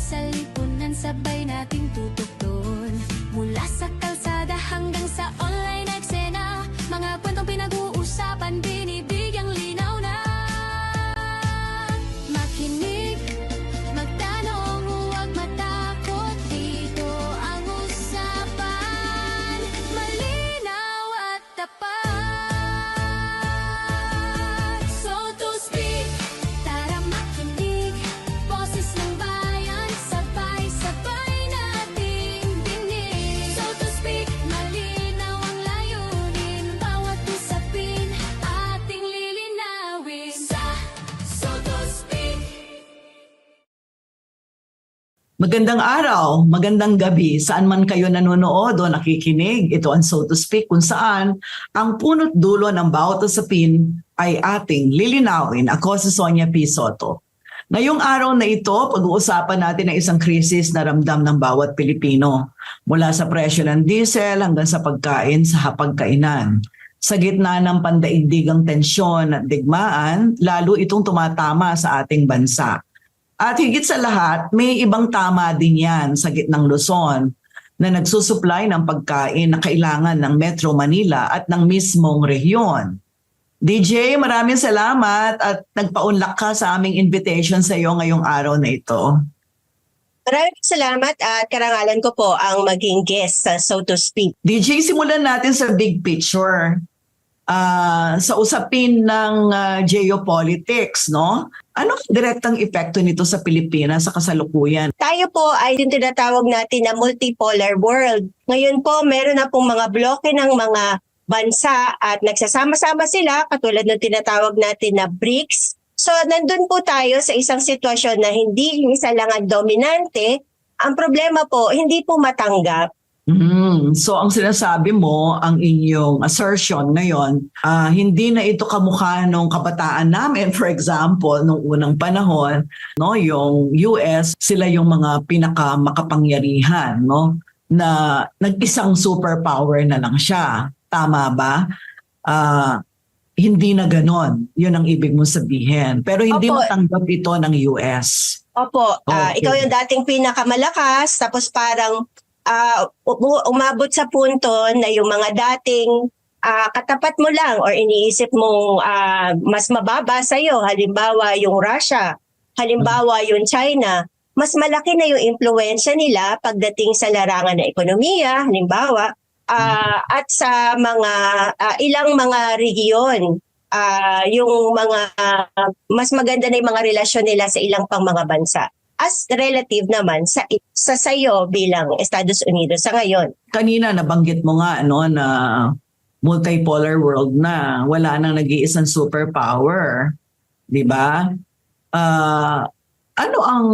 sa lipunan, sabay nating tutukton. Mula sa kalsada hanggang sa online eksena, mga kwentong pinag-uusapan, binibigyang linaw na. Makinig, magtanong, huwag matakot, dito ang usapan, malinaw at tapat. So to speak, tara makinig, boses ng bayan, sabay-sabay nating dinig. So to speak, malinaw ang layunin, bawat usapin ating lilinawin. So to speak. Magandang araw, magandang gabi, saan man kayo nanonood o nakikinig. Ito ang So to Speak, kung saan ang punot dulo ng bawat usapin ay ating lilinawin. Ako si Sonia P. Soto. Ngayong araw na ito, pag-uusapan natin ang isang krisis na ramdam ng bawat Pilipino. Mula sa presyo ng diesel hanggang sa pagkain sa hapagkainan. Sa gitna ng pandaigdigang tensyon at digmaan, lalo itong tumatama sa ating bansa. At higit sa lahat, may ibang tama din yan sa gitnang Luzon na nagsusupply ng pagkain na kailangan ng Metro Manila at ng mismong rehiyon. DJ, maraming salamat at nagpaunlak ka sa aming invitation sa iyo ngayong araw na ito. Maraming salamat at karangalan ko po ang maging guest sa So to Speak. DJ, simulan natin sa big picture. Sa usapin ng geopolitics, no? Ano ang direktang epekto nito sa Pilipinas sa kasalukuyan? Tayo po ay yung tinatawag natin na multipolar world. Ngayon po, meron na pong mga bloke ng mga bansa at nagsasama-sama sila katulad ng tinatawag natin na BRICS. So, nandun po tayo sa isang sitwasyon na hindi isa lang ang dominante. Ang problema po, hindi po matanggap. So ang sinasabi mo, ang inyong assertion ngayon, hindi na ito kamukha nung kabataan namin. For example, nung unang panahon, no, yung US, sila yung mga pinakamakapangyarihan, no, na nag-isang superpower na lang siya. Tama ba? Hindi na ganon. Yun ang ibig mong sabihin. Pero hindi Opo. matanggap ito ng US. Opo, Okay. ikaw yung dating pinakamalakas, tapos parang umabot sa punto na yung mga dating katapat mo lang or iniisip mong mas mababa sa'yo, halimbawa yung Russia, halimbawa yung China, mas malaki na yung impluwensya nila pagdating sa larangan ng ekonomiya, halimbawa, at sa mga ilang mga regiyon, yung mga mas maganda na yung mga relasyon nila sa ilang pang mga bansa. As relative naman sa sayo bilang Estados Unidos sa ngayon. Kanina nabanggit mo nga no na multipolar world na, wala nang nag-iisang superpower, 'di ba? Ano ang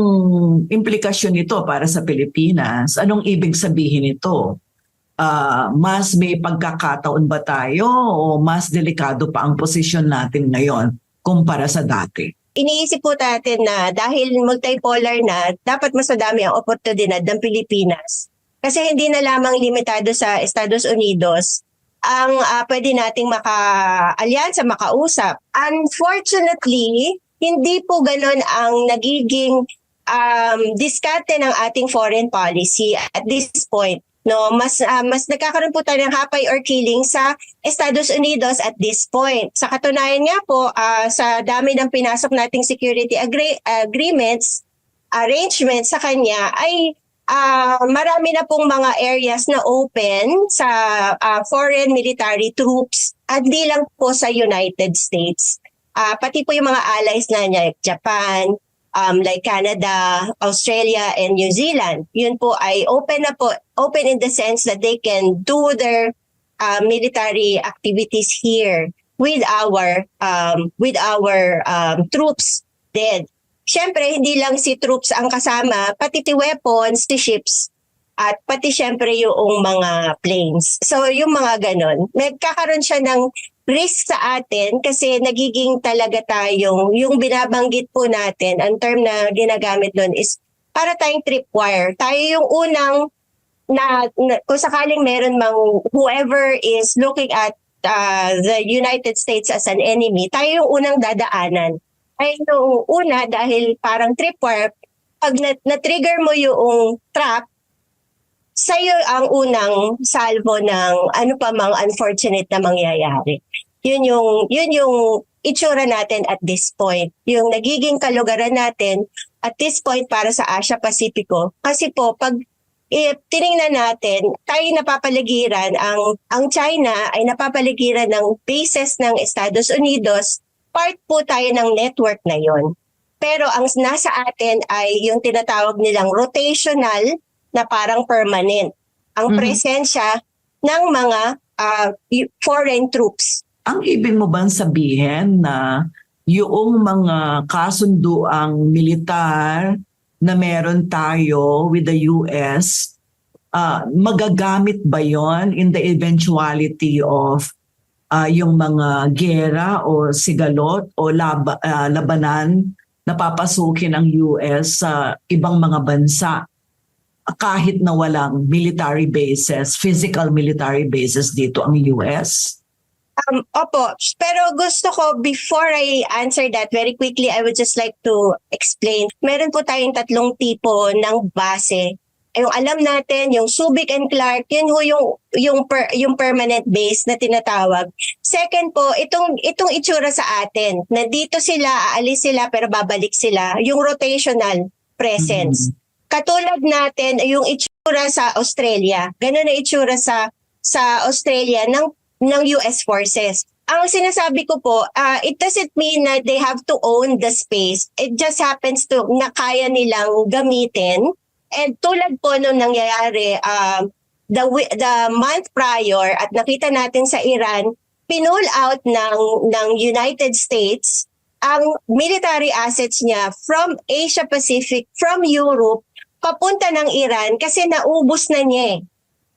implikasyon nito para sa Pilipinas? Anong ibig sabihin nito? Mas may pagkakataon ba tayo o mas delikado pa ang posisyon natin ngayon kumpara sa dati? Iniisip po natin na dahil multipolar na, dapat mas madami ang oportunidad ng Pilipinas. Kasi hindi na lamang limitado sa Estados Unidos ang pwede nating maka-alyansa, makausap. Unfortunately, hindi po ganun ang nagiging diskarte ng ating foreign policy at this point. No, mas nagkakaroon po tayo ng hapay or killing sa Estados Unidos at this point. Sa katunayan nga po, sa dami ng pinasok nating security agreements, arrangements sa kanya ay marami na pong mga areas na open sa foreign military troops at di lang po sa United States. Pati po yung mga allies na niya, Japan, like Canada, Australia, and New Zealand. Yun po ay open na po, open in the sense that they can do their military activities here with our troops dead. Siyempre, hindi lang si troops ang kasama, pati ti weapons, ti ships, at pati siyempre yung mga planes. So yung mga ganon, nagkakaroon siya ng risk sa atin kasi nagiging talaga tayong, yung binabanggit po natin, ang term na ginagamit doon is para tayong tripwire. Tayo yung unang na kung sakaling meron mang whoever is looking at the United States as an enemy, tayo yung unang dadaanan. Ay yung una dahil parang tripwire, pag na-trigger mo yung trap, sa'yo ang unang salvo ng ano pa mang unfortunate na mangyayari. Yun yung itsura natin at this point. Yung nagiging kalugaran natin at this point para sa Asia Pacifico. Kasi po, pag tiningnan natin, tayo napapaligiran, ang China ay napapaligiran ng bases ng Estados Unidos, part po tayo ng network na yon. Pero ang nasa atin ay yung tinatawag nilang rotational na parang permanent. Ang presensya ng mga foreign troops. Ang ibig mo bang sabihin na yung mga kasunduang militar na meron tayo with the US, magagamit ba yon in the eventuality of yung mga gera o sigalot o labanan na papasukin ng US sa ibang mga bansa kahit na walang military bases, physical military bases dito ang US? Opo, pero gusto ko, before I answer that very quickly, I would just like to explain. Meron po tayong 3 tipo ng base. Yung alam natin, yung Subic and Clark, yun ho yung permanent base na tinatawag. Second po, itong itsura sa atin, na dito sila, aalis sila, pero babalik sila. Yung rotational presence. Katulad natin, yung itsura sa Australia. Ganun na itsura sa Australia ng US forces. Ang sinasabi ko po, it doesn't mean na they have to own the space. It just happens to na kaya nilang gamitin. And tulad po nung nangyayari, the month prior at nakita natin sa Iran, pinull out ng United States ang military assets niya from Asia Pacific, from Europe, papunta ng Iran kasi naubos na niya eh.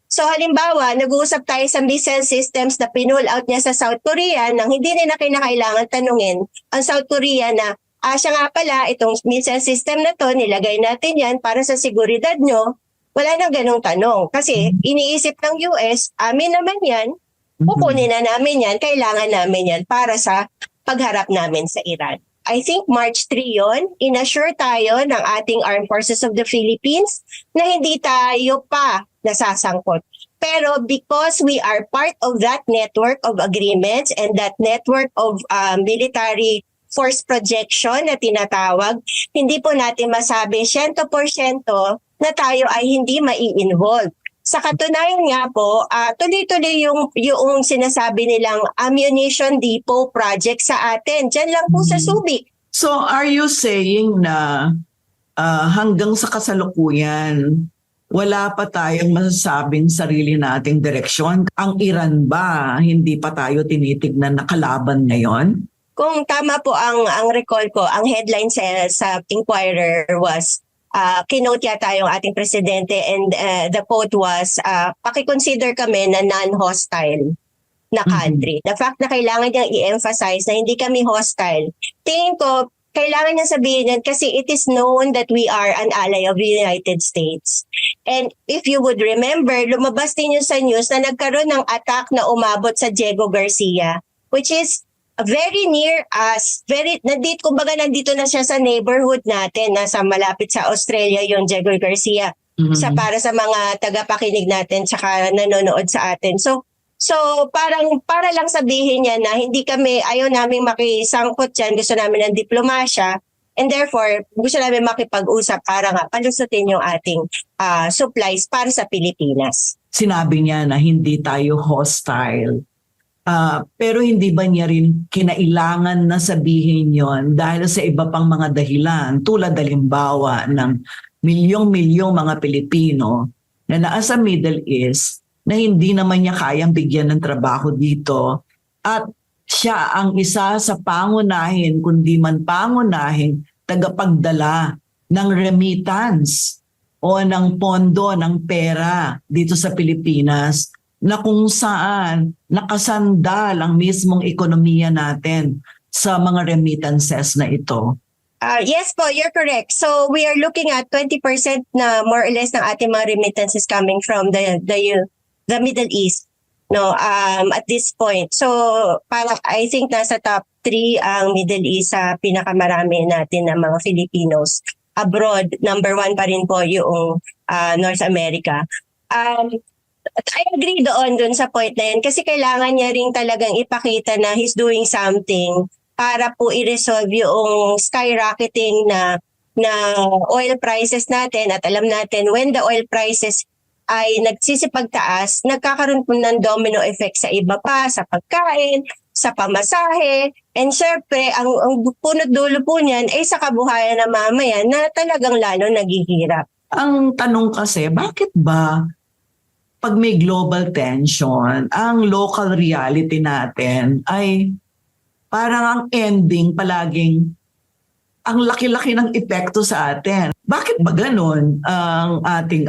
So halimbawa, nag-uusap tayo sa missile systems na pinull out niya sa South Korea nang hindi nila kinakailangan tanungin ang South Korea na siya nga pala, itong missile system na to, nilagay natin yan para sa seguridad nyo. Wala nang ganong tanong. Kasi iniisip ng US, amin naman yan, kukunin na namin yan, kailangan namin yan para sa pagharap namin sa Iran. I think March 3 yon, inassure tayo ng ating Armed Forces of the Philippines na hindi tayo pa nasasangkot. Pero because we are part of that network of agreements and that network of military force projection na tinatawag, hindi po natin masabi 100% na tayo ay hindi mai-involve. Sa katunayan nga po, tuloy-tuloy yung sinasabi nilang ammunition depot project sa atin. Diyan lang po sa Subic. So are you saying na hanggang sa kasalukuyan, wala pa tayong masasabing sarili nating direksyon? Ang Iran ba, hindi pa tayo tinitignan na kalaban ngayon? Kung tama po ang recall ko, ang headline sa Inquirer was, kinote yata yung ating presidente and the quote was, pakiconsider kami na non-hostile na country. The fact na kailangan niyang i-emphasize na hindi kami hostile, tingin ko, kailangan niya sabihin yan kasi it is known that we are an ally of the United States. And if you would remember, lumabas din yun sa news na nagkaroon ng attack na umabot sa Diego Garcia, which is very near us. Kumbaga nandito na siya sa neighborhood natin, nasa malapit sa Australia yung Diego Garcia. Para sa mga tagapakinig natin tsaka nanonood sa atin. So para lang sabihin niya na hindi kami, ayaw namin makisangkot dyan, gusto namin ng diplomasya, and therefore gusto namin makipag-usap para nga palusutin yung ating supplies para sa Pilipinas. Sinabi niya na hindi tayo hostile. Pero hindi ba niya rin kinailangan na sabihin yon dahil sa iba pang mga dahilan tulad halimbawa ng milyong-milyong mga Pilipino na nasa Middle East na hindi naman niya kayang bigyan ng trabaho dito at siya ang isa sa pangunahin kundi man pangunahing tagapagdala ng remittance o ng pondo ng pera dito sa Pilipinas na kung saan nakasandal ang mismong ekonomiya natin sa mga remittances na ito. Yes po, you're correct. So we are looking at 20% na more or less ng ating mga remittances coming from the Middle East, no, at this point. So I think nasa top 3 ang Middle East sa pinakamarami natin ng mga Filipinos abroad, number one pa rin po yung North America. I agree dun sa point na yan kasi kailangan niya rin talagang ipakita na he's doing something para po i-resolve yung skyrocketing na oil prices natin, at alam natin when the oil prices ay nagsisipagtaas, nagkakaroon po ng domino effect sa iba pa, sa pagkain, sa pamasahe, and syempre ang punot dulo po niyan ay sa kabuhayan ng mamayan na talagang lalo naghihirap. Ang tanong kasi, bakit ba pag may global tension, ang local reality natin ay parang ang ending palaging ang laki-laki ng epekto sa atin. Bakit ba ganun ang ating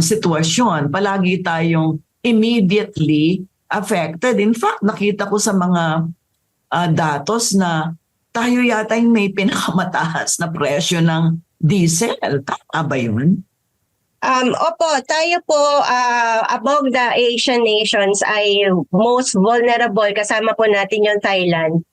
sitwasyon? Palagi tayong immediately affected. In fact, nakita ko sa mga datos na tayo yata yung may pinakamataas na presyo ng diesel. Tama ba yun? Opo, tayo po above the Asian nations ay most vulnerable, kasama po natin yung Thailand,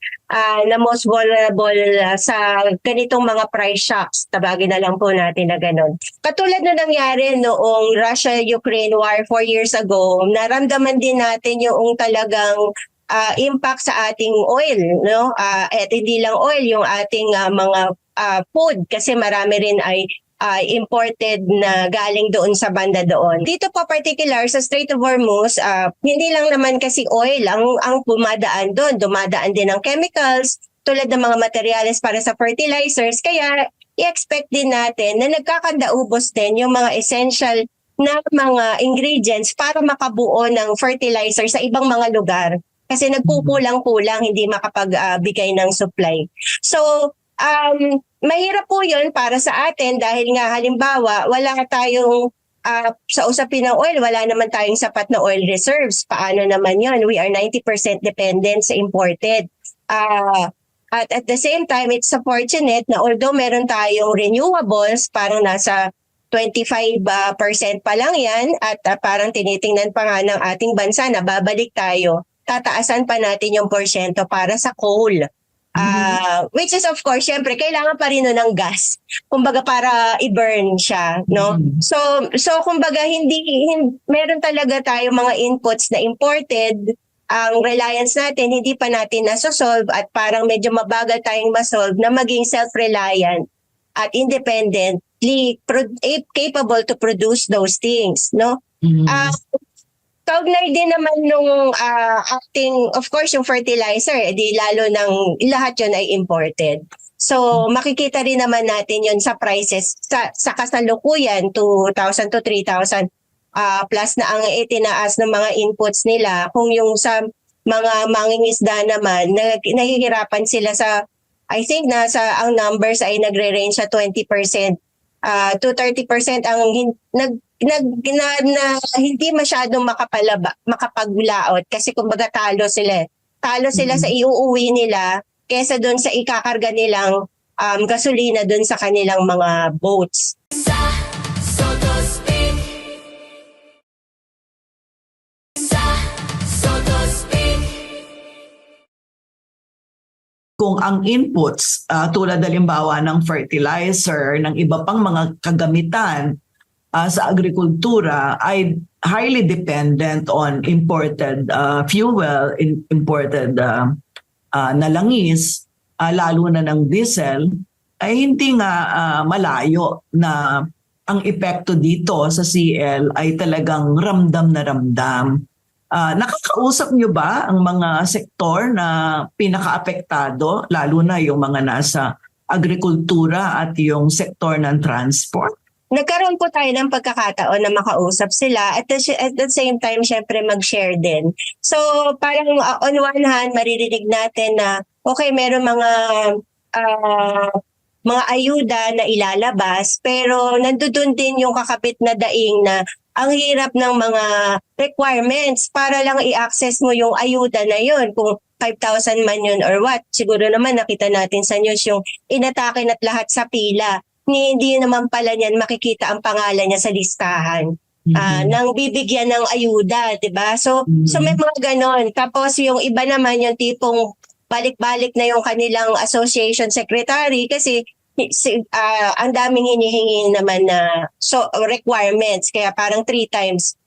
na most vulnerable sa ganitong mga price shocks. Tabagin na lang po natin na ganun. Katulad na nangyari noong Russia-Ukraine war 4 years ago, naramdaman din natin yung talagang impact sa ating oil, no? At hindi lang oil, yung ating mga food, kasi marami rin ay imported na galing doon sa banda doon. Dito po particular sa Strait of Hormuz, hindi lang naman kasi oil ang bumadaan doon. Dumadaan din ng chemicals, tulad ng mga materyales para sa fertilizers. Kaya i-expect din natin na nagkakandaubos din yung mga essential na mga ingredients para makabuo ng fertilizer sa ibang mga lugar. Kasi nagkukulang-kulang, hindi makapagbigay ng supply. So, mahirap po yun para sa atin dahil nga halimbawa wala tayong sa usapin ng oil, wala naman tayong sapat na oil reserves. Paano naman yun? We are 90% dependent sa imported. At the same time, it's fortunate na although meron tayong renewables, parang nasa 25% pa lang yan, at parang tinitingnan pa nga ng ating bansa na babalik tayo, tataasan pa natin yung porsyento para sa coal. Which is of course, syempre, kailangan pa rin ng gas. Kumbaga para i-burn siya, no? So kumbaga meron talaga tayo mga inputs na imported. Ang reliance natin, hindi pa natin nasosolve at parang medyo mabagal tayong masolve na maging self-reliant at independently capable to produce those things, no? Kaugnay din naman nung acting, of course, yung fertilizer, di lalo ng lahat yun ay imported. So makikita rin naman natin yun sa prices sa kasalukuyan, 2,000 to 3,000 plus na ang itinaas ng mga inputs nila. Kung yung sa mga mangingisda naman, nahihirapan sila sa, I think ang numbers ay nagre-range sa 20% to 30% ang hindi masyadong makapaglaot kasi kumbaga talo sila. Talo sila sa iuuwi nila kesa doon sa ikakarga nilang gasolina doon sa kanilang mga boats. Kung ang inputs tulad halimbawa ng fertilizer, ng iba pang mga kagamitan sa agrikultura ay highly dependent on imported fuel, imported na langis, lalo na ng diesel, ay hindi nga malayo na ang epekto dito sa CL ay talagang ramdam na ramdam. Nakakausap nyo ba ang mga sektor na pinaka-apektado, lalo na yung mga nasa agrikultura at yung sektor ng transport? Nagkaroon po tayo ng pagkakataon na makausap sila at the same time, syempre mag-share din. So parang on one hand, maririnig natin na okay, meron mga ayuda na ilalabas, pero nandoon din yung kakapit na daing na ang hirap ng mga requirements para lang i-access mo yung ayuda na yun. Kung 5,000 man yun or what. Siguro naman nakita natin sa news yung inatake at lahat sa pila. Hindi naman pala niyan makikita ang pangalan niya sa listahan nang bibigyan ng ayuda, 'di ba? So may mga ganon. Tapos yung iba naman yung tipong balik-balik na yung kanilang association secretary kasi ang daming hinihingi naman na requirements, kaya parang 3 times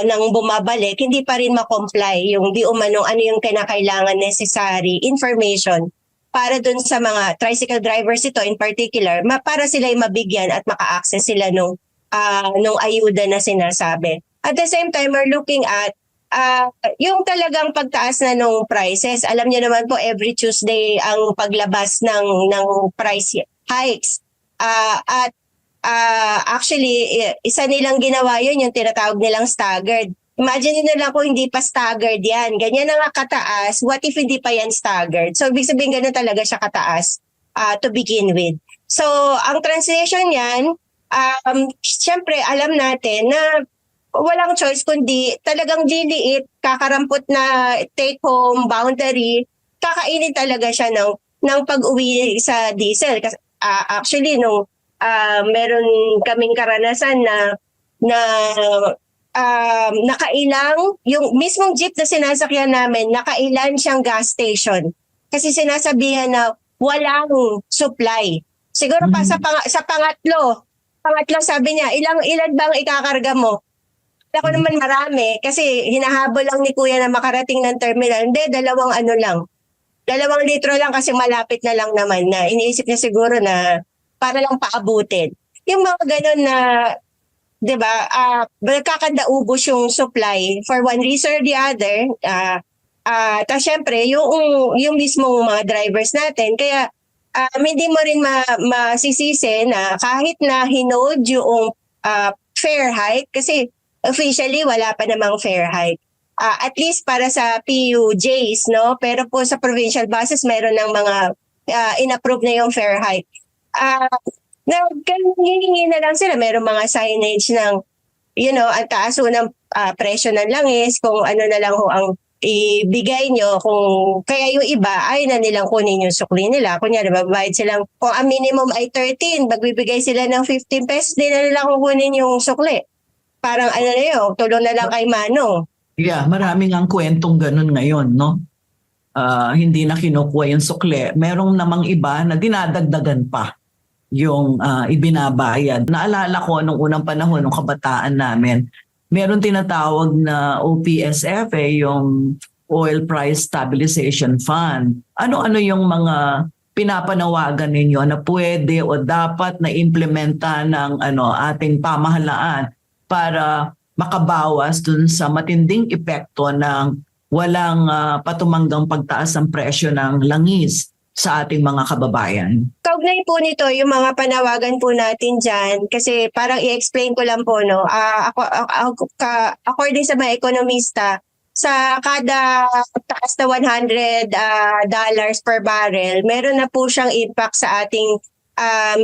nang bumabalik, hindi pa rin ma-comply yung di umanong ano yung kinakailangan necessary information para dun sa mga tricycle drivers ito in particular, para sila ay mabigyan at maka-access sila nung ayuda na sinasabi. At the same time, we're looking at yung talagang pagtaas na nung prices. Alam niyo naman po, every Tuesday ang paglabas ng price hikes. Actually, isa nilang ginawa yun, yung tinatawag nilang staggered. Imagine nyo lang kung hindi pa staggered yan. Ganyan na nga kataas. What if hindi pa yan staggered? So, ibig sabihin ganun talaga siya kataas to begin with. So, ang translation yan, syempre, alam natin na walang choice kundi talagang liliit, kakarampot na take-home boundary, kakainin talaga siya ng pag-uwi sa diesel. Actually, nung meron kaming karanasan na nakailang, yung mismong jeep na sinasakyan namin, nakailan siyang gas station. Kasi sinasabihan na walang supply. Siguro pa sa pangatlo sabi niya, ilan bang ikakarga mo? Ako naman marami kasi hinahabol lang ni Kuya na makarating ng terminal. Hindi, 2 litro lang kasi malapit na lang naman na iniisip niya siguro na para lang paabutin. Yung mga ganun na, di ba, nagkakandaubos yung supply for one reason or the other. Tapos syempre, yung mismong mga drivers natin, kaya hindi mo rin masisisi na kahit na hinold yung fare hike, kasi officially wala pa namang fare hike. At least para sa PUJs, no? Pero po sa provincial buses, meron ng mga in-approve na yung fare hike. Hihingi na lang sila. Meron mga signage ng, ang taas ng presyo ng langis, kung ano na lang ho ang ibigay nyo. Kaya yung iba, ay na nilang kunin yung sukli nila. Kunyari, babayad silang, kung ang minimum ay 13, magbibigay sila ng 15 pesos, di na nila kukunin yung sukli. Parang tulong na lang kay Manong. Yeah, maraming ang kwentong ganun ngayon, no? Hindi na kinukuha yung sukle. Merong namang iba na dinadagdagan pa yung ibinabayad. Naalala ko nung unang panahon, nung kabataan namin, meron tinatawag na OPSF, yung Oil Price Stabilization Fund. Ano-ano yung mga pinapanawagan ninyo na pwede o dapat na implementa ng ating pamahalaan para makabawas dun sa matinding epekto ng walang patumanggang pagtaas ng presyo ng langis sa ating mga kababayan? Kaugnay po nito, yung mga panawagan po natin dyan, kasi parang i-explain ko lang po, no? According sa mga ekonomista, sa kada taas na $100 per barrel, meron na po siyang impact sa ating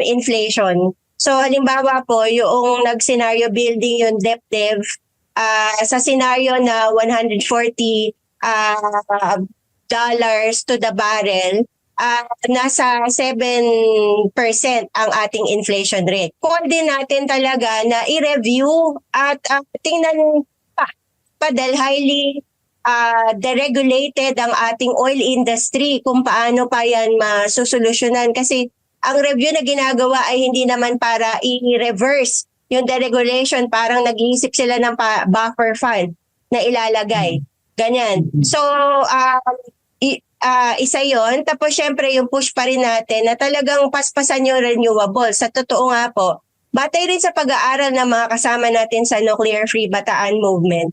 inflation. So halimbawa po, yung nag-scenario building yung DepDev, sa scenario na $140 to the barrel, nasa 7% ang ating inflation rate. Kung din natin talaga na i-review at tingnan pa dahil highly deregulated ang ating oil industry, kung paano pa yan masusolusyonan. Kasi ang review na ginagawa ay hindi naman para i-reverse yung deregulation, parang nag-iisip sila ng buffer fund na ilalagay. Ganyan. So, isa yon. Tapos syempre yung push pa rin natin na talagang paspasan yung renewable. Sa totoo nga po, batay rin sa pag-aaral ng mga kasama natin sa Nuclear Free Bataan Movement,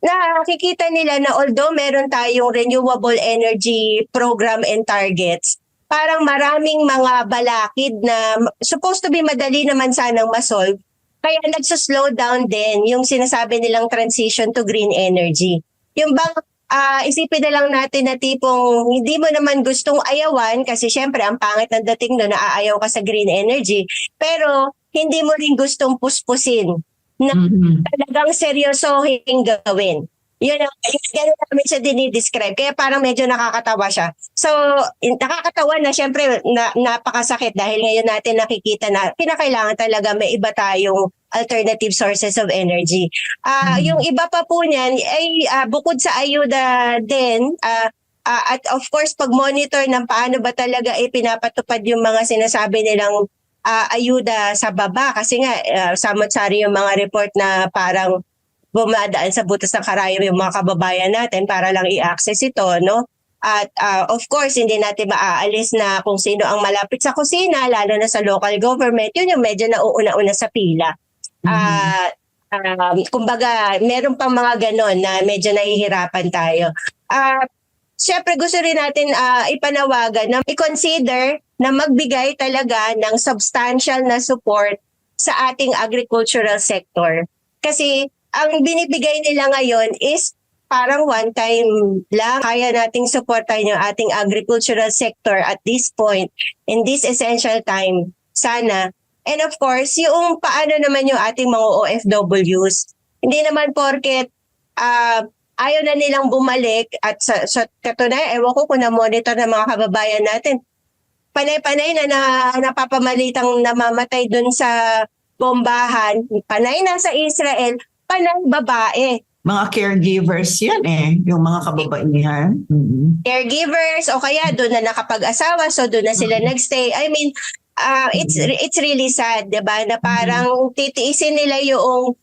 nakikita nila na although meron tayong renewable energy program and targets, parang maraming mga balakid na supposed to be madali naman sanang masolve. Kaya nagsuslow down din yung sinasabi nilang transition to green energy. Yung bang isipin na lang natin na tipong hindi mo naman gustong ayawan kasi syempre ang pangit ng dating no, naaayaw ka sa green energy. Pero hindi mo rin gustong puspusin na talagang seryosohin gawin. Yun ang ganun namin siya dinidescribe. Kaya parang medyo nakakatawa siya. So, nakakatawa na syempre napakasakit dahil ngayon natin nakikita na pinakailangan talaga may iba tayong alternative sources of energy. Yung iba pa po niyan ay bukod sa ayuda din, At of course, pag-monitor ng paano ba talaga pinapatupad yung mga sinasabi nilang ayuda sa baba. Kasi nga, samot-sari yung mga report na parang bumadaan sa butas ng karayom yung mga kababayan natin para lang i-access ito, no? At of course, hindi natin maaalis na kung sino ang malapit sa kusina, lalo na sa local government, yun yung medyo nauuna-una sa pila. Kumbaga, meron pang mga ganon na medyo nahihirapan tayo. Siyempre, gusto rin natin ipanawagan na i-consider na magbigay talaga ng substantial na support sa ating agricultural sector. Kasi ang binibigay nila ngayon is parang one time lang. Kaya nating supportan yung ating agricultural sector at this point, in this essential time, sana. And of course, yung paano naman yung ating mga OFWs. Hindi naman porket ayaw na nilang bumalik at sa katunayan, ewan ko kung na-monitor ng mga kababayan natin, panay-panay na napapamalitang namamatay dun sa bombahan, panay na sa Israel, panay babae. Mga caregivers yan yung mga kababaihan. Caregivers o kaya doon na nakapag-asawa, so doon na sila nagstay. I mean, it's really sad, 'di ba? Na parang titiisin nila yung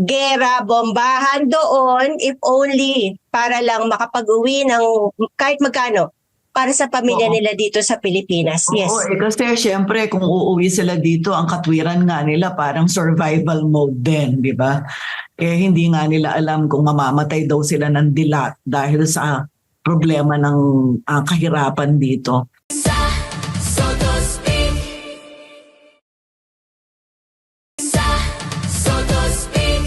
gera, bombahan doon if only para lang makapag-uwi ng kahit magkano para sa pamilya nila dito sa Pilipinas. Yes. Oo, kasi syempre kung uuwi sila dito, ang katwiran nga nila parang survival mode din, di ba? Hindi nga nila alam kung mamamatay daw sila ng dilat dahil sa problema ng kahirapan dito. So to speak. So to speak.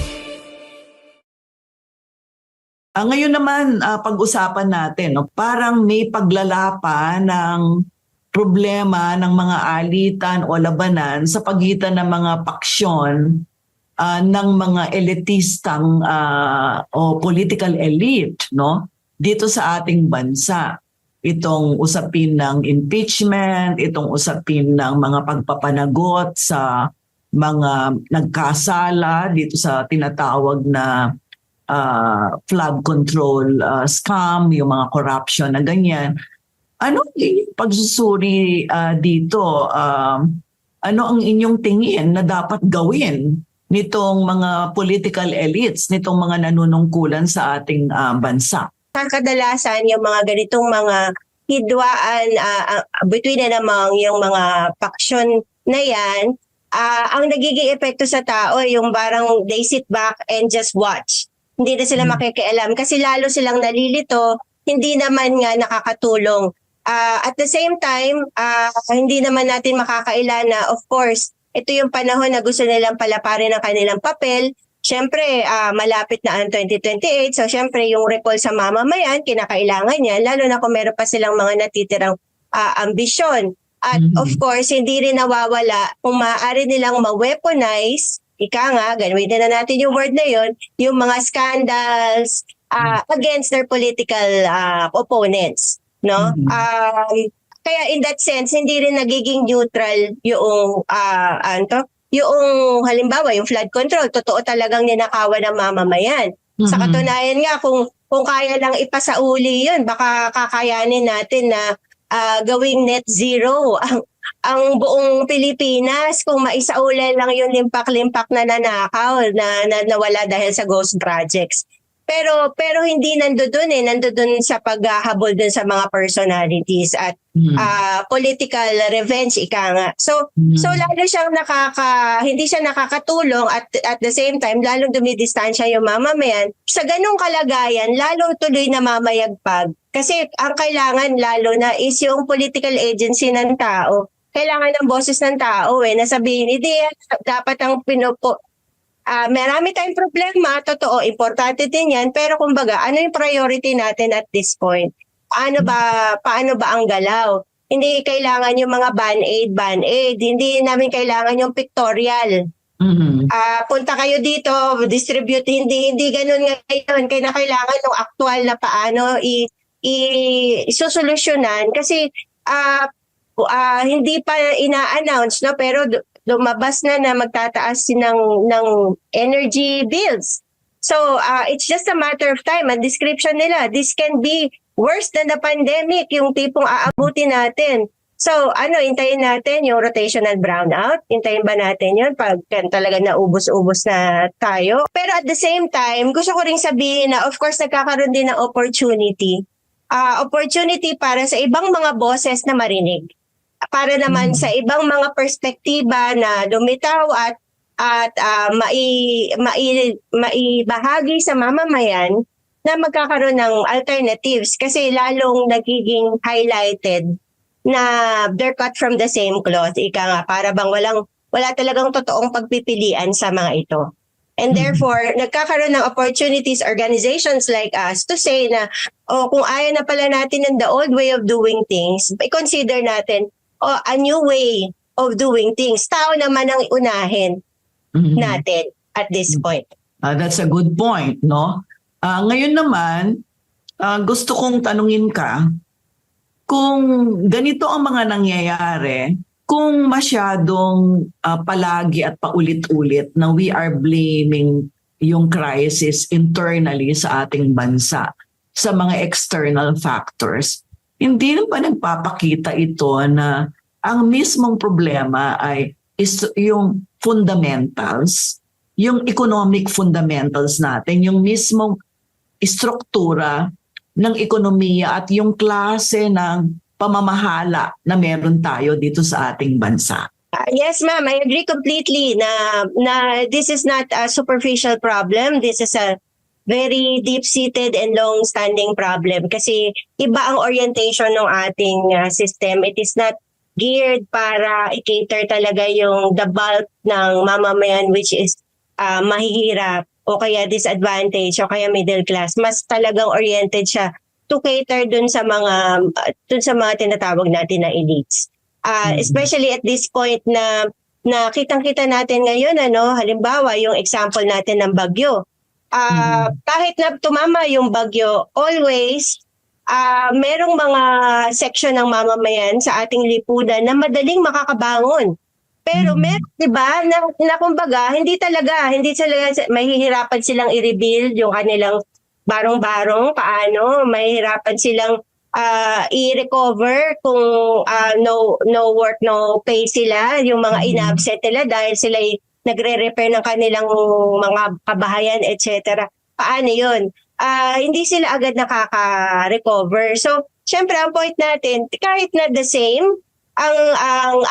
Ngayon naman, pag-usapan natin, parang may paglalapa ng problema ng mga alitan o labanan sa pagitan ng mga paksyon ng mga elitistang o political elite, no? Dito sa ating bansa. Itong usapin ng impeachment, itong usapin ng mga pagpapanagot sa mga nagkasala dito sa tinatawag na flood control scam, yung mga corruption na ganyan. Ano yung pagsusuri dito? Ano ang inyong tingin na dapat gawin nitong mga political elites, nitong mga nanunungkulan sa ating bansa? Kadalasan yung mga ganitong mga hidwaan between na namang yung mga paksyon na yan, ang nagiging epekto sa tao yung parang they sit back and just watch. Hindi na sila makikialam kasi lalo silang nalilito, hindi naman nga nakakatulong. At the same time, hindi naman natin makakaila na of course, ito yung panahon na gusto nilang palaparin ang kanilang papel. Siyempre, malapit na ang 2028. So siyempre, yung recall sa mamamayan, kinakailangan yan, lalo na kung meron pa silang mga natitirang ambisyon. At of course, hindi rin nawawala kung maaari nilang ma-weaponize, ika nga, gamitin na natin yung word na yun, yung mga scandals against their political opponents. No? Kaya in that sense, hindi rin nagiging neutral yung yung halimbawa, yung flood control, totoo talagang ninakawan ng mamamayan. Sa katunayan nga, kung kaya lang ipasauli yun, baka kakayanin natin na gawing net zero ang buong Pilipinas kung maisauli lang yung limpak-limpak na nanakaw na nawala dahil sa ghost projects. Pero hindi nandoon nandoon sa paghahabol dun sa mga personalities at political revenge ika nga. So lalo siyang hindi siya nakakatulong at the same time lalong dumidistansya yung mamamayan. Sa ganung kalagayan, lalong tuloy na mamayagpag kasi ang kailangan lalo na is yung political agency ng tao. Kailangan ng boses ng tao na sabihin, hindi dapat ang marami tayong problema, totoo, importante din yan, pero kumbaga, ano yung priority natin at this point? Paano ba ang galaw? Hindi kailangan yung mga band-aid. Hindi namin kailangan yung pictorial. Punta kayo dito, distribute, hindi ganun ngayon. Kailangan ng actual na paano isusolusyonan kasi hindi pa ina-announce, no? Pero lumabas na magtataas ng energy bills. So, it's just a matter of time. Ang description nila, this can be worse than the pandemic, yung tipong aabutin natin. So, hintayin natin yung rotational brownout? Hintayin ba natin yun pag talaga naubos-ubos na tayo? Pero at the same time, gusto ko ring sabihin na of course nagkakaroon din ng opportunity. Opportunity para sa ibang mga boses na marinig. Para naman sa ibang mga perspektiba na lumitaw at maibahagi sa mamamayan na magkakaroon ng alternatives kasi lalong nagiging highlighted na they're cut from the same cloth. Ika nga, para bang wala talagang totoong pagpipilian sa mga ito. And therefore, nagkakaroon ng opportunities, organizations like us to say na, kung ayaw na pala natin ng the old way of doing things, i-consider natin, a new way of doing things. Tao naman ang unahin natin at this point. That's a good point, no? Ngayon naman, gusto kong tanungin ka, kung ganito ang mga nangyayari, kung masyadong palagi at paulit-ulit na we are blaming yung crisis internally sa ating bansa sa mga external factors, hindi na ba nagpapakita ito na ang mismong problema ay yung fundamentals, yung economic fundamentals natin, yung mismong struktura ng ekonomiya at yung klase ng pamamahala na meron tayo dito sa ating bansa. Yes, ma'am. I agree completely na this is not a superficial problem. This is a very deep-seated and long-standing problem kasi iba ang orientation ng ating system. It is not geared para i-cater talaga yung the bulk ng mamamayan which is mahihirap o kaya disadvantage o kaya middle class. Mas talagang oriented siya to cater dun sa mga tinatawag natin na elites. Especially at this point na kitang-kita natin ngayon, halimbawa yung example natin ng bagyo. Kahit na tumama yung bagyo, always merong mga section ng mamamayan sa ating lipunan na madaling makakabangon. Pero meron, 'di ba, na kumbaga, hindi talaga mahihirapan silang i-rebuild yung kanilang barong-barong, paano, mahihirapan silang i-recover kung no work, no pay sila, yung mga in-absent nila dahil sila nagre-repair ng kanilang mga kabahayan, etc. Paano yun? Hindi sila agad nakaka-recover. So, syempre, ang point natin, kahit na the same, ang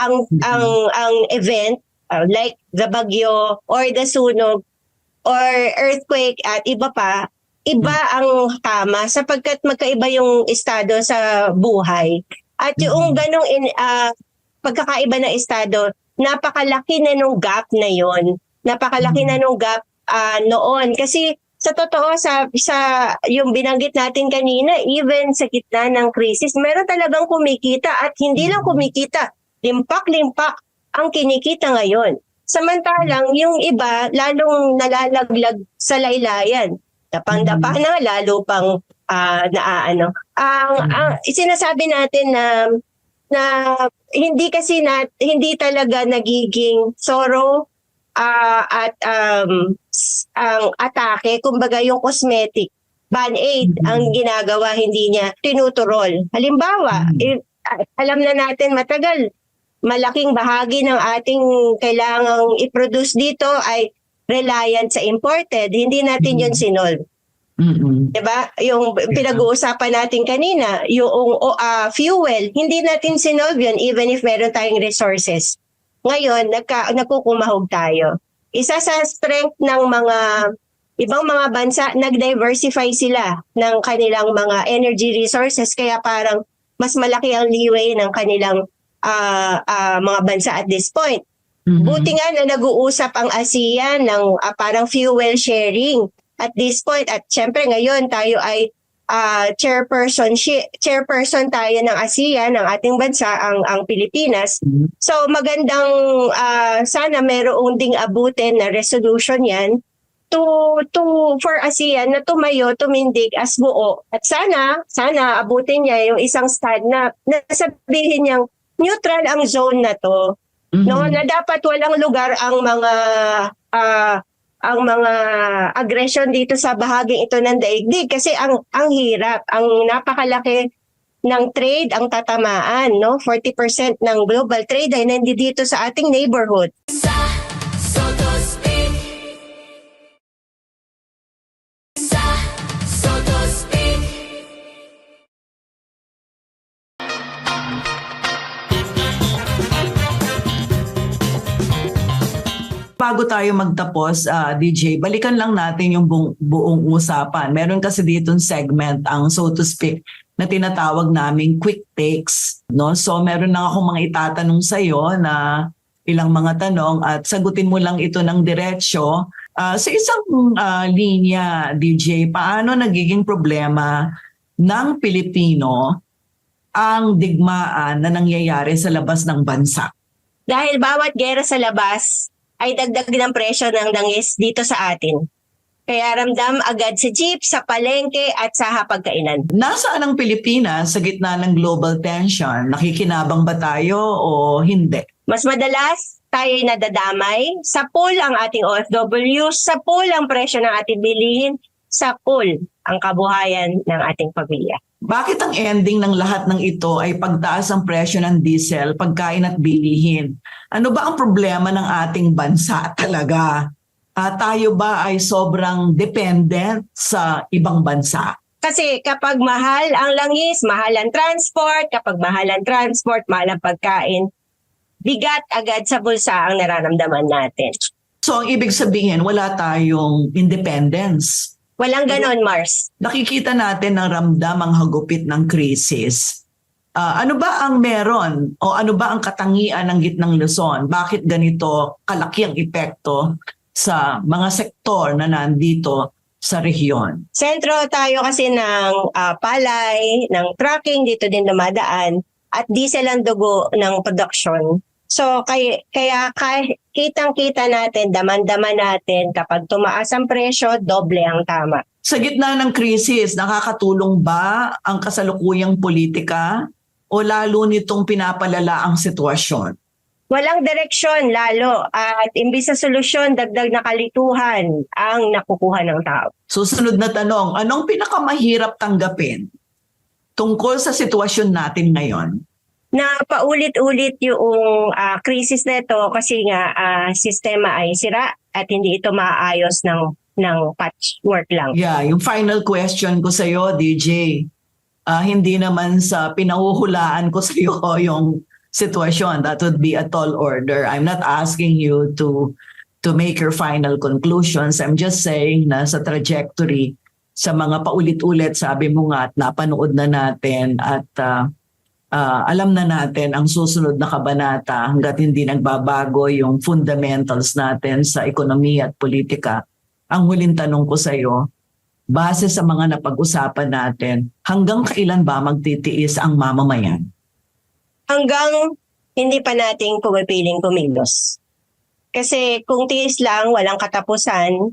event, like the bagyo or the sunog or earthquake at iba pa, iba ang tama sapagkat magkaiba yung estado sa buhay. At yung ganong pagkakaiba ng estado, napakalaki na nung gap na yon. Napakalaki na nung gap noon. Kasi sa totoo, sa yung binanggit natin kanina, even sa gitna ng krisis, meron talagang kumikita at hindi lang kumikita. Limpak-limpak ang kinikita ngayon. Samantalang yung iba, lalong nalalaglag sa laylayan. Dapang-dapa na, lalo pang sinasabi natin na hindi talaga nagiging sorrow at ang atake, kumbaga yung cosmetic, band-aid ang ginagawa, hindi niya tinuturol. Halimbawa, alam na natin matagal, malaking bahagi ng ating kailangang i-produce dito ay reliant sa imported. Hindi natin yun sinolve. Diba? Yung pinag-uusapan natin kanina, yung fuel, hindi natin sinolve yun even if meron tayong resources. Ngayon, nagkukumahog tayo. Isa sa strength ng mga ibang mga bansa, nag-diversify sila ng kanilang mga energy resources kaya parang mas malaki ang leeway ng kanilang mga bansa at this point. Buti nga na nag-uusap ang ASEAN ng parang fuel sharing at this point. At syempre ngayon tayo ay chairperson tayo ng ASEAN, ng ating bansa, ang Pilipinas. So magandang sana mayroong ding abutin na resolution yan for ASEAN na tumayo, tumindig as buo. At sana abutin niya yung isang stand na nasabihin niyang neutral ang zone na to. No, na dapat walang lugar ang mga ang mga aggression dito sa bahaging ito ng daigdig kasi ang hirap, ang napakalaki ng trade ang tatamaan, no? 40% ng global trade ay nandito sa ating neighborhood. Sa so to speak. Sa so to speak. Bago tayo magtapos, DJ, balikan lang natin yung buong usapan. Meron kasi ditong segment, ang so to speak, na tinatawag naming quick takes. No? So meron na akong mga itatanong sa iyo na ilang mga tanong at sagutin mo lang ito ng diretsyo. Sa isang linya, DJ, paano nagiging problema ng Pilipino ang digmaan na nangyayari sa labas ng bansa? Dahil bawat gera sa labas ay dagdag ng presyo ng dangis dito sa atin. Kaya ramdam agad sa jeep, sa palengke at sa hapagkainan. Nasaan ang Pilipinas sa gitna ng global tension? Nakikinabang ba tayo o hindi? Mas madalas, tayo'y nadadamay. Sa pool ang ating OFW, sa pool ang presyo ng ating bilihin, sa pool ang kabuhayan ng ating pamilya. Bakit ang ending ng lahat ng ito ay pagtaas ang presyo ng diesel, pagkain at bilihin? Ano ba ang problema ng ating bansa talaga? Tayo ba ay sobrang dependent sa ibang bansa? Kasi kapag mahal ang langis, mahal ang transport, kapag mahal ang transport, mahal ang pagkain, bigat agad sa bulsa ang nararamdaman natin. So ang ibig sabihin, wala tayong independence. Walang ganon, Mars. Nakikita natin ang ramdam ang hagupit ng krisis. Ano ba ang meron o ano ba ang katangian ng gitnang Luzon? Bakit ganito kalaki ang epekto sa mga sektor na nandito sa rehiyon? Sentro tayo kasi ng palay, ng trucking, dito din dumadaan, at diesel ang dugo ng production. So kaya kitang-kita natin, daman-daman natin, kapag tumaas ang presyo, doble ang tama. Sa gitna ng krisis, nakakatulong ba ang kasalukuyang politika o lalo nitong pinapalala ang sitwasyon? Walang direksyon lalo at imbis sa solusyon, dagdag na kalituhan ang nakukuha ng tao. Susunod na tanong, anong pinakamahirap tanggapin tungkol sa sitwasyon natin ngayon? Na paulit-ulit yung krisis na ito kasi nga sistema ay sira at hindi ito maayos ng patchwork lang. Yeah, yung final question ko sa iyo, DJ, hindi naman sa pinahuhulaan ko sa iyo yung sitwasyon. That would be a tall order. I'm not asking you to make your final conclusions. I'm just saying na sa trajectory, sa mga paulit-ulit, sabi mo nga at napanood na natin at alam na natin ang susunod na kabanata hanggat hindi nagbabago yung fundamentals natin sa ekonomiya at politika. Ang huling tanong ko sa iyo, base sa mga napag-usapan natin, hanggang kailan ba magtitiis ang mamamayan? Hanggang hindi pa nating pumipiling kumilos. Kasi kung tiis lang, walang katapusan.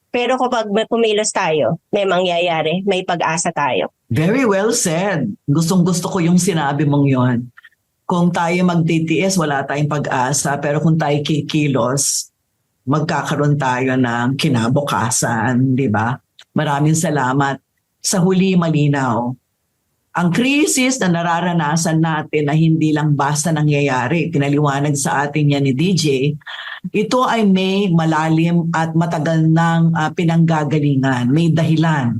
Pero kapag pumilos tayo, may mangyayari, may pag-asa tayo. Very well said. Gustong-gusto ko yung sinabi mong yon. Kung tayo magtitiis, wala tayong pag-asa. Pero kung tayo kikilos, magkakaroon tayo ng kinabukasan, di ba? Maraming salamat. Sa huli, malinaw. Ang krisis na nararanasan natin na hindi lang basta nangyayari, pinaliwanag sa atin yan ni DJ, ito ay may malalim at matagal ng pinanggagalingan, may dahilan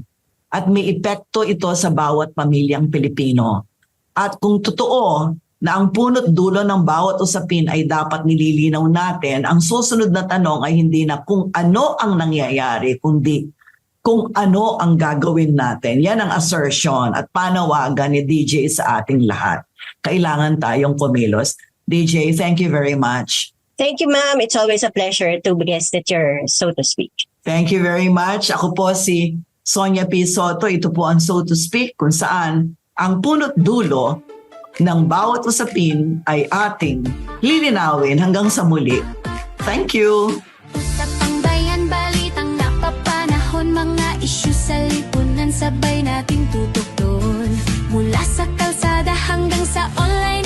at may epekto ito sa bawat pamilyang Pilipino. At kung totoo na ang punot dulo ng bawat usapin ay dapat nililinaw natin, ang susunod na tanong ay hindi na kung ano ang nangyayari, kundi kung ano ang gagawin natin. Yan ang assertion at panawagan ni DJ sa ating lahat. Kailangan tayong kumilos. DJ, thank you very much. Thank you, ma'am. It's always a pleasure to be guested here, so to speak. Thank you very much. Ako po si Sonia P. Soto. Ito po ang So to Speak, kung saan ang punot dulo ng bawat usapin ay ating lilinawin hanggang sa muli. Thank you. Usapang bayan, balitang napapanahon, mga isyu sa lipunan, sabay nating tutukton. Mula sa kalsada hanggang sa online